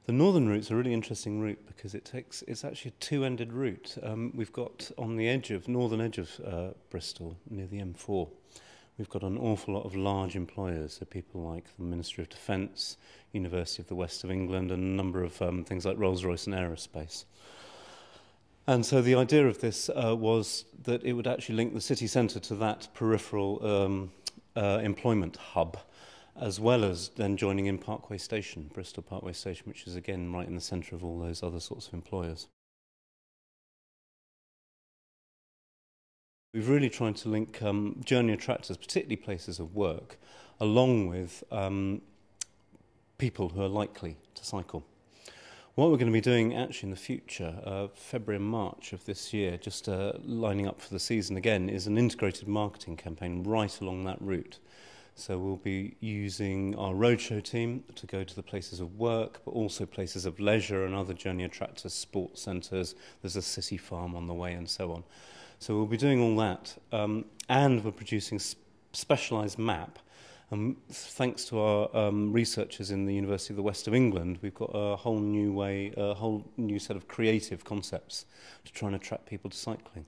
The northern route's a really interesting route because it's actually a two-ended route. We've got on the northern edge of Bristol, near the M4, we've got an awful lot of large employers, so people like the Ministry of Defence, University of the West of England, and a number of things like Rolls-Royce and Aerospace. And so the idea of this was that it would actually link the city centre to that peripheral employment hub, as well as then joining in Parkway Station, Bristol Parkway Station, which is again right in the centre of all those other sorts of employers. We've really tried to link journey attractors, particularly places of work, along with people who are likely to cycle. What we're going to be doing actually in the future, February and March of this year, just lining up for the season again, is an integrated marketing campaign right along that route. So we'll be using our roadshow team to go to the places of work, but also places of leisure and other journey attractors, sports centres. There's a city farm on the way and so on. So we'll be doing all that, and we're producing a specialised map. Thanks to our researchers in the University of the West of England, we've got a whole new set of creative concepts to try and attract people to cycling.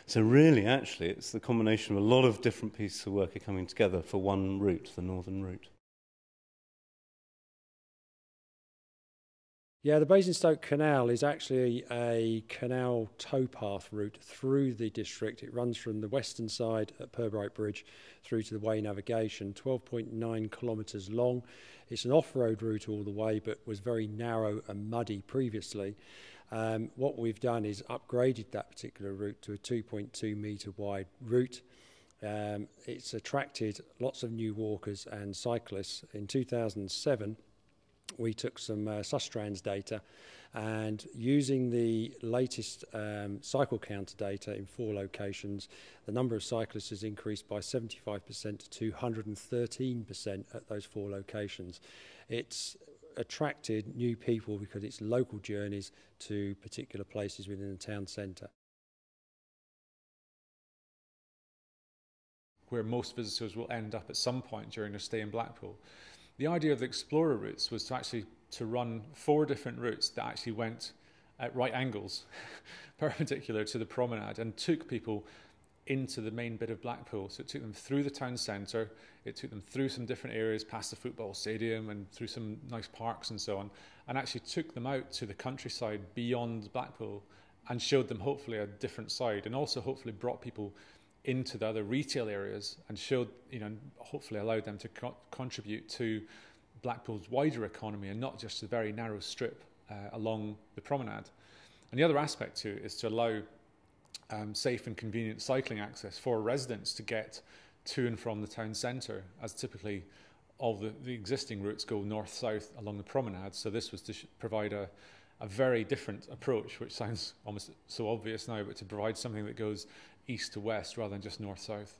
So really, actually, it's the combination of a lot of different pieces of work are coming together for one route, the northern route. Yeah, the Basingstoke Canal is actually a canal towpath route through the district. It runs from the western side at Purbright Bridge through to the Way Navigation, 12.9 kilometres long. It's an off-road route all the way, but was very narrow and muddy previously. What we've done is upgraded that particular route to a 2.2 metre wide route. It's attracted lots of new walkers and cyclists. In 2007, we took some Sustrans data, and using the latest cycle counter data in 4 locations, the number of cyclists has increased by 75% to 213% at those 4 locations. It's attracted new people because it's local journeys to particular places within the town centre. Where most visitors will end up at some point during their stay in Blackpool. The idea of the Explorer routes was to run 4 different routes that actually went at right angles, perpendicular to the promenade, and took people into the main bit of Blackpool. So it took them through the town centre, it took them through some different areas, past the football stadium and through some nice parks and so on, and actually took them out to the countryside beyond Blackpool and showed them hopefully a different side, and also hopefully brought people into the other retail areas and showed, hopefully allowed them to contribute to Blackpool's wider economy and not just a very narrow strip along the promenade. And the other aspect to it is to allow safe and convenient cycling access for residents to get to and from the town centre, as typically all the existing routes go north-south along the promenade. So this was to provide a very different approach, which sounds almost so obvious now, but to provide something that goes east to west rather than just north-south.